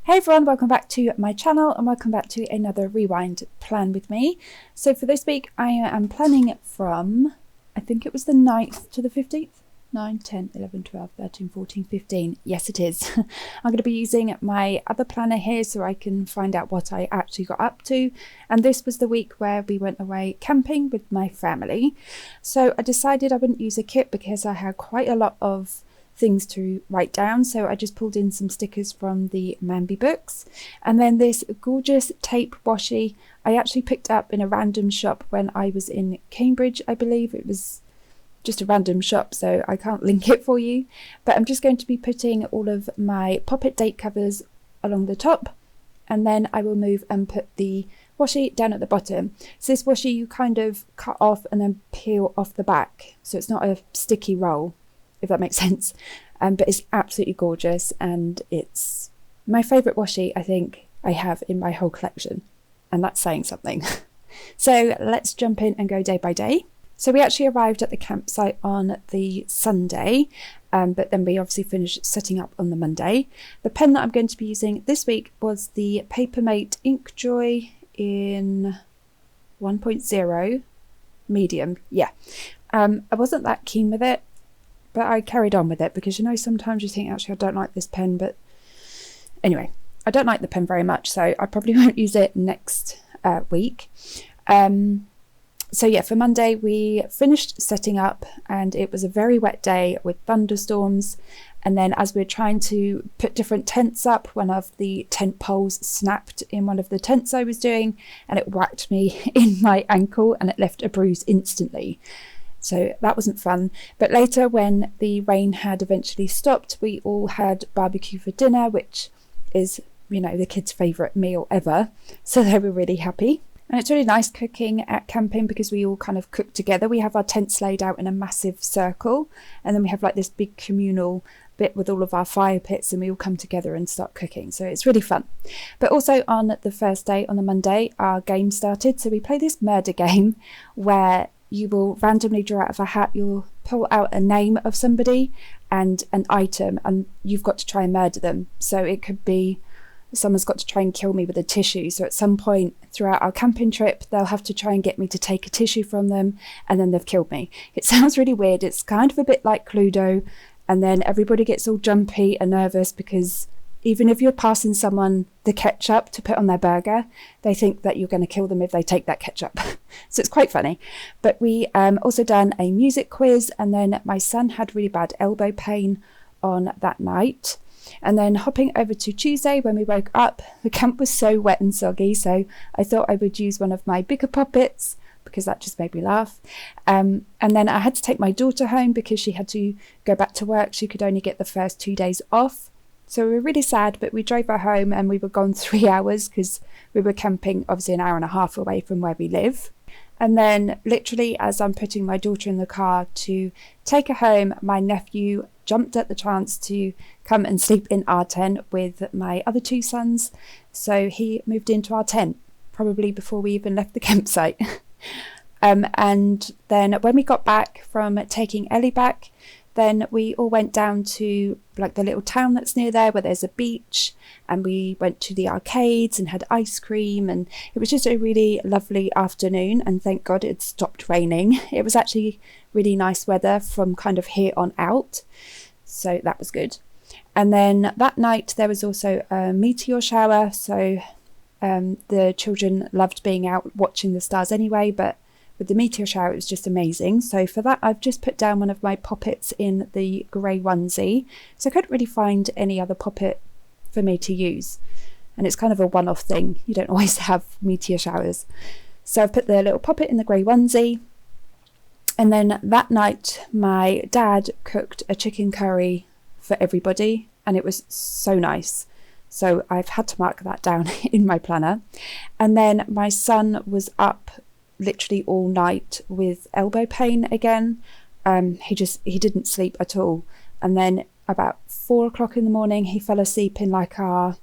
Hey everyone, welcome back to my channel and welcome back to another rewind plan with me. So for this week I am planning from, I think it was the 9th to the 15th. 9, 10, 11, 12, 13, 14, 15. Yes, it is. I'm going to be using my other planner here so I can find out what I actually got up to. And this was the week where we went away camping with my family. So I decided I wouldn't use a kit because I had quite a lot of things to write down. So I just pulled in some stickers from the Manby books. And then this gorgeous tape washi I actually picked up in a random shop when I was in Cambridge, I believe. It was just a random shop, so I can't link it for you, but I'm just going to be putting all of my Pop-It date covers along the top, and then I will move and put the washi down at the bottom. So this washi you kind of cut off and then peel off the back, so it's not a sticky roll, if that makes sense. But it's absolutely gorgeous, and it's my favourite washi I think I have in my whole collection, and that's saying something. So let's jump in and go day by day. So we actually arrived at the campsite on the Sunday, but then we obviously finished setting up on the Monday. The pen that I'm going to be using this week was the Papermate Inkjoy in 1.0 medium. Yeah, I wasn't that keen with it, but I carried on with it because, you know, sometimes you think, actually, I don't like this pen, but anyway, I don't like the pen very much, so I probably won't use it next week. So yeah, for Monday we finished setting up and it was a very wet day with thunderstorms, and then as we were trying to put different tents up, one of the tent poles snapped in one of the tents I was doing and it whacked me in my ankle and it left a bruise instantly. So that wasn't fun. But later, when the rain had eventually stopped, we all had barbecue for dinner, which is, you know, the kids' favourite meal ever, so they were really happy. And it's really nice cooking at camping because we all kind of cook together. We have our tents laid out in a massive circle, and then we have like this big communal bit with all of our fire pits, and we all come together and start cooking. So it's really fun. But also on the first day, on the Monday, our game started. So we play this murder game where you will randomly draw out of a hat, you'll pull out a name of somebody and an item, and you've got to try and murder them. So it could be someone's got to try and kill me with a tissue. So at some point throughout our camping trip, they'll have to try and get me to take a tissue from them, and then they've killed me. It sounds really weird. It's kind of a bit like Cluedo, and then everybody gets all jumpy and nervous because even if you're passing someone the ketchup to put on their burger, they think that you're going to kill them if they take that ketchup. So it's quite funny. But we also done a music quiz, and then my son had really bad elbow pain on that night. And then hopping over to Tuesday, when we woke up, the camp was so wet and soggy, so I thought I would use one of my bigger Pop-Its because that just made me laugh. And then I had to take my daughter home because she had to go back to work. She could only get the first 2 days off. So we were really sad, but we drove her home and we were gone 3 hours because we were camping obviously an hour and a half away from where we live. And then literally as I'm putting my daughter in the car to take her home, my nephew jumped at the chance to come and sleep in our tent with my other 2 sons. So he moved into our tent probably before we even left the campsite. And then when we got back from taking Ellie back, then we all went down to like the little town that's near there where there's a beach, and we went to the arcades and had ice cream, and it was just a really lovely afternoon, and thank God it stopped raining. It was actually really nice weather from kind of here on out, so that was good. And then that night there was also a meteor shower, so the children loved being out watching the stars anyway, but with the meteor shower it was just amazing. So for that I've just put down one of my Pop-Its in the grey onesie, so I couldn't really find any other Pop-It for me to use, and it's kind of a one-off thing, you don't always have meteor showers. So I've put the little Pop-It in the grey onesie, and then that night my dad cooked a chicken curry for everybody, and it was so nice. So I've had to mark that down in my planner. And then my son was up literally all night with elbow pain again. He didn't sleep at all, and then about 4 o'clock in the morning he fell asleep in like our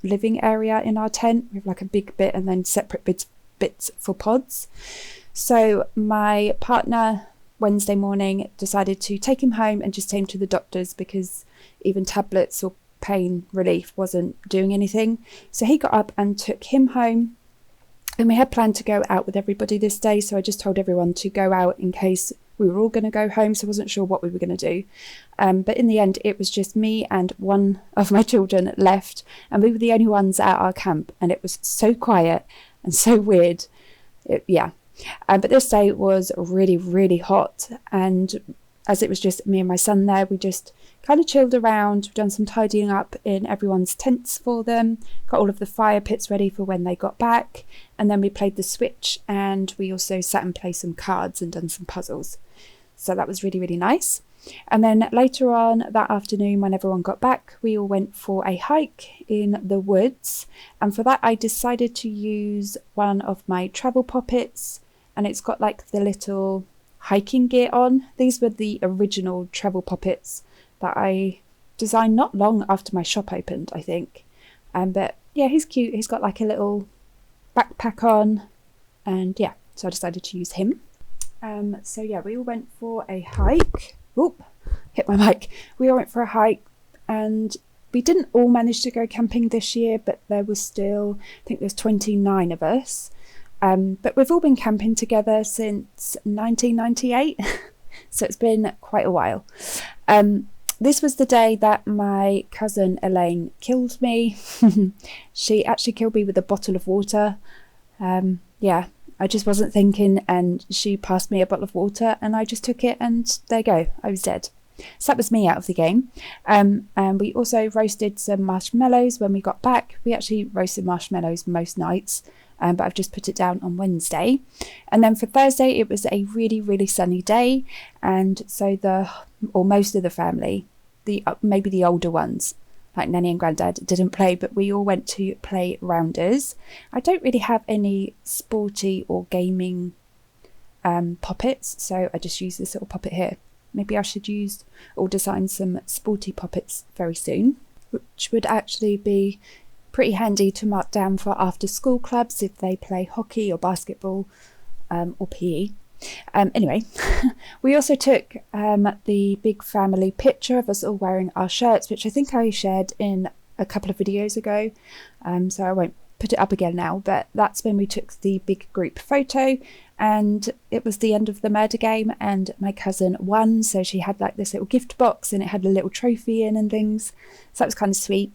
living area in our tent with like a big bit and then separate bits for pods. So my partner Wednesday morning decided to take him home and just take him to the doctors because even tablets or pain relief wasn't doing anything. So he got up and took him home. And we had planned to go out with everybody this day, so I just told everyone to go out in case we were all going to go home, so I wasn't sure what we were going to do. But in the end, it was just me and one of my children left, and we were the only ones at our camp, and it was so quiet and so weird. But this day was really, really hot, and as it was just me and my son there, we just kind of chilled around. We've done some tidying up in everyone's tents for them, got all of the fire pits ready for when they got back, and then we played the Switch, and we also sat and played some cards and done some puzzles. So that was really, really nice. And then later on that afternoon, when everyone got back, we all went for a hike in the woods, and for that I decided to use one of my travel poppets, and it's got like the little hiking gear on. These were the original travel poppets that I designed not long after my shop opened, I think. But yeah, he's cute. He's got like a little backpack on, and yeah, so I decided to use him. So yeah, we all went for a hike. Oop, hit my mic. We all went for a hike, and we didn't all manage to go camping this year, but there was still, I think there's 29 of us. But we've all been camping together since 1998, so it's been quite a while. This was the day that my cousin Elaine killed me. She actually killed me with a bottle of water. I just wasn't thinking, and she passed me a bottle of water, and I just took it, and there you go, I was dead. So that was me out of the game. And we also roasted some marshmallows when we got back. We actually roasted marshmallows most nights, but I've just put it down on Wednesday. And then for Thursday, it was a really, really sunny day, and so most of the family, maybe the older ones, like Nanny and Grandad, didn't play, but we all went to play rounders. I don't really have any sporty or gaming poppets, so I just use this little poppet here. Maybe I should use or design some sporty poppets very soon, which would actually be pretty handy to mark down for after school clubs if they play hockey or basketball or PE. Anyway, we also took the big family picture of us all wearing our shirts, which I think I shared in a couple of videos ago, so I won't put it up again now, but that's when we took the big group photo, and it was the end of the murder game, and my cousin won, so she had like this little gift box, and it had a little trophy in and things, so that was kind of sweet.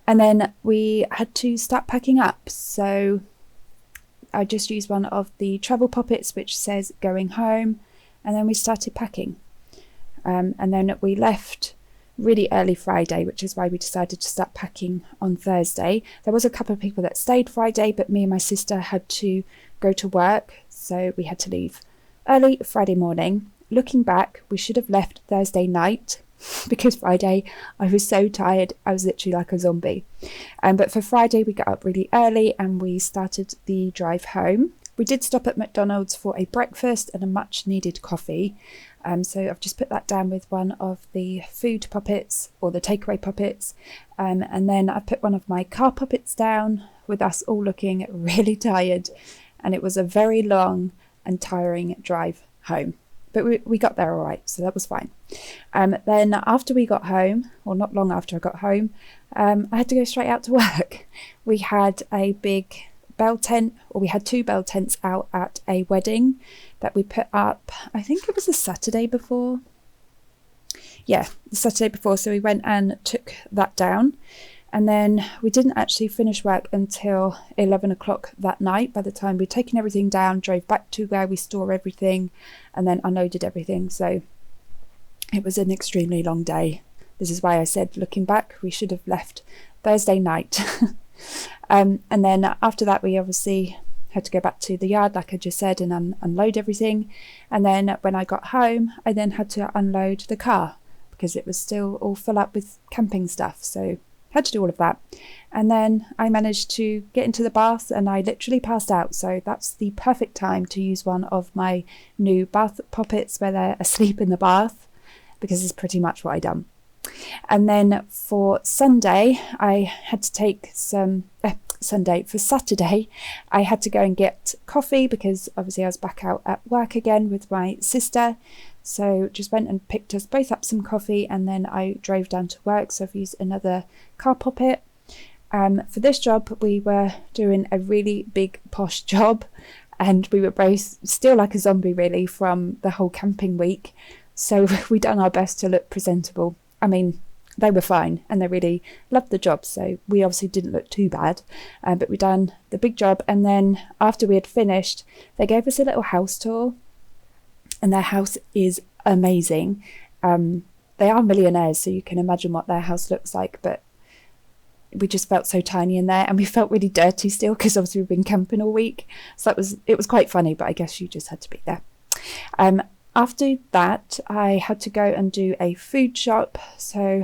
And then we had to start packing up, so I just used one of the travel poppets which says going home, and then we started packing. And then we left really early Friday, which is why we decided to start packing on Thursday. There was a couple of people that stayed Friday, but me and my sister had to go to work, so we had to leave early Friday morning. Looking back, we should have left Thursday night, because Friday I was so tired, I was literally like a zombie. But for Friday we got up really early and we started the drive home. We did stop at McDonald's for a breakfast and a much needed coffee, so I've just put that down with one of the food puppets or the takeaway puppets, and then I put one of my car puppets down with us all looking really tired, and it was a very long and tiring drive home. But we got there all right, so that was fine. Then after we got home, or not long after I got home, I had to go straight out to work. We had a big bell tent, or we had two bell tents out at a wedding that we put up, I think it was the Saturday before. Yeah, the Saturday before, so we went and took that down. And then we didn't actually finish work until 11 o'clock that night. By the time we'd taken everything down, drove back to where we store everything, and then unloaded everything. So it was an extremely long day. This is why I said, looking back, we should have left Thursday night. And then after that, we obviously had to go back to the yard, like I just said, and unload everything. And then when I got home, I then had to unload the car because it was still all full up with camping stuff. So had to do all of that, and then I managed to get into the bath and I literally passed out, so that's the perfect time to use one of my new bath poppets where they're asleep in the bath, because it's pretty much what I done. And then for Sunday I had to take some for Saturday I had to go and get coffee, because obviously I was back out at work again with my sister, So just went and picked us both up some coffee, and then I drove down to work. So I've used another car poppet. For this job, we were doing a really big posh job, and we were both still like a zombie really from the whole camping week. So we done our best to look presentable. I mean, they were fine and they really loved the job, so we obviously didn't look too bad, but we done the big job. And then after we had finished, they gave us a little house tour, and their house is amazing. They are millionaires, so you can imagine what their house looks like, but we just felt so tiny in there, and we felt really dirty still because obviously we've been camping all week. So it was quite funny, but I guess you just had to be there. After that, I had to go and do a food shop, so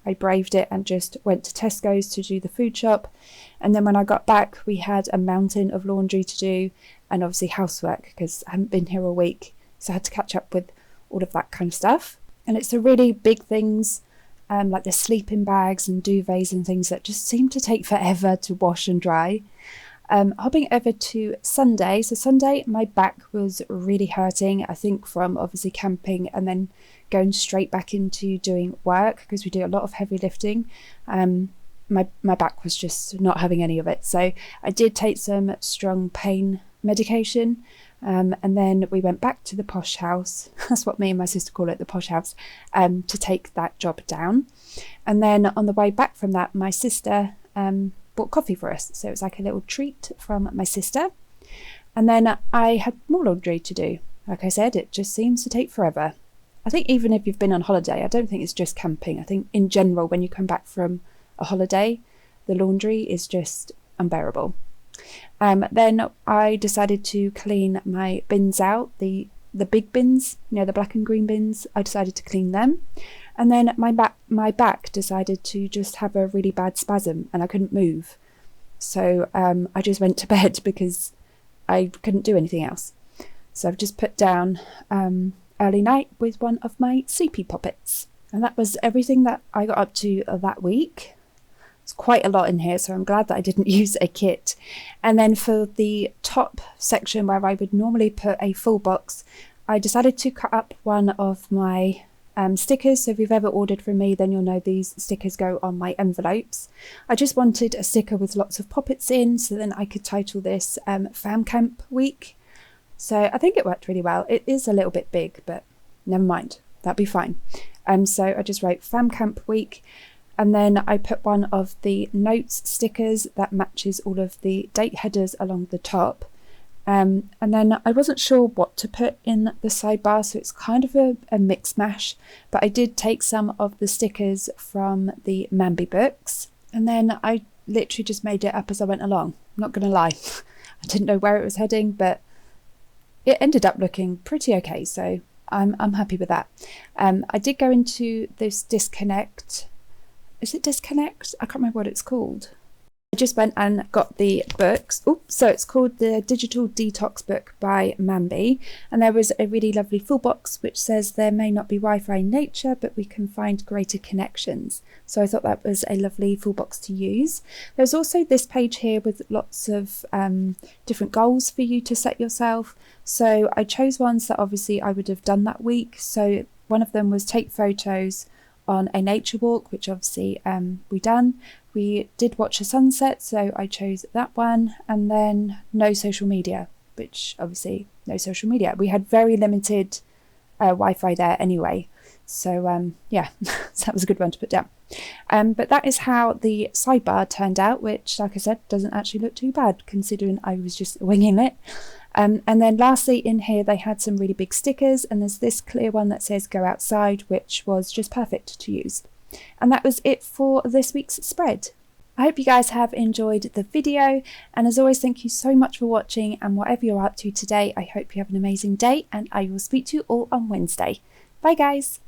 I braved it and just went to Tesco's to do the food shop. And then when I got back, we had a mountain of laundry to do, and obviously housework because I hadn't been here all week, so I had to catch up with all of that kind of stuff. And it's the really big things, like the sleeping bags and duvets and things that just seem to take forever to wash and dry. Hopping over to Sunday. So Sunday, my back was really hurting, I think from obviously camping and then going straight back into doing work because we do a lot of heavy lifting. My back was just not having any of it. So I did take some strong pain medication, and then we went back to the posh house. That's what me and my sister call it, the posh house, to take that job down. And then on the way back from that, my sister bought coffee for us, so it was like a little treat from my sister. And then I had more laundry to do. Like I said, it just seems to take forever. I think even if you've been on holiday, I don't think it's just camping. I think in general, when you come back from a holiday, the laundry is just unbearable. Then I decided to clean my bins out, the big bins, the black and green bins. I decided to clean them. And then my back decided to just have a really bad spasm and I couldn't move. So I just went to bed because I couldn't do anything else. So I've just put down early night with one of my sleepy poppets. And that was everything that I got up to that week. It's quite a lot in here, so I'm glad that I didn't use a kit. And then for the top section where I would normally put a full box, I decided to cut up one of my stickers. So if you've ever ordered from me, then you'll know these stickers go on my envelopes. I just wanted a sticker with lots of poppets in, so then I could title this Fam Camp Week. So I think it worked really well. It is a little bit big, but never mind, that'd be fine. So I just wrote Fam Camp Week, and then I put one of the notes stickers that matches all of the date headers along the top. And then I wasn't sure what to put in the sidebar, so it's kind of a mix mash, but I did take some of the stickers from the Mambi books, and then I literally just made it up as I went along. I'm not gonna lie, I didn't know where it was heading, but it ended up looking pretty okay, so I'm happy with that. I did go into this disconnect. Is it disconnect? I can't remember what it's called. I just went and got the books. So it's called the Digital Detox Book by Mambi, and there was a really lovely full box which says there may not be Wi-Fi in nature, but we can find greater connections. So I thought that was a lovely full box to use. There's also this page here with lots of different goals for you to set yourself. So I chose ones that obviously I would have done that week. So one of them was take photos on a nature walk, which obviously we done. We did watch a sunset, so I chose that one. And then no social media, which obviously no social media. We had very limited Wi-Fi there anyway, so yeah, so that was a good one to put down. But that is how the sidebar turned out, which, like I said, doesn't actually look too bad considering I was just winging it. And then lastly in here they had some really big stickers, and there's this clear one that says go outside, which was just perfect to use. And that was it for this week's spread. I hope you guys have enjoyed the video, and as always, thank you so much for watching, and whatever you're up to today, I hope you have an amazing day, and I will speak to you all on Wednesday. Bye guys!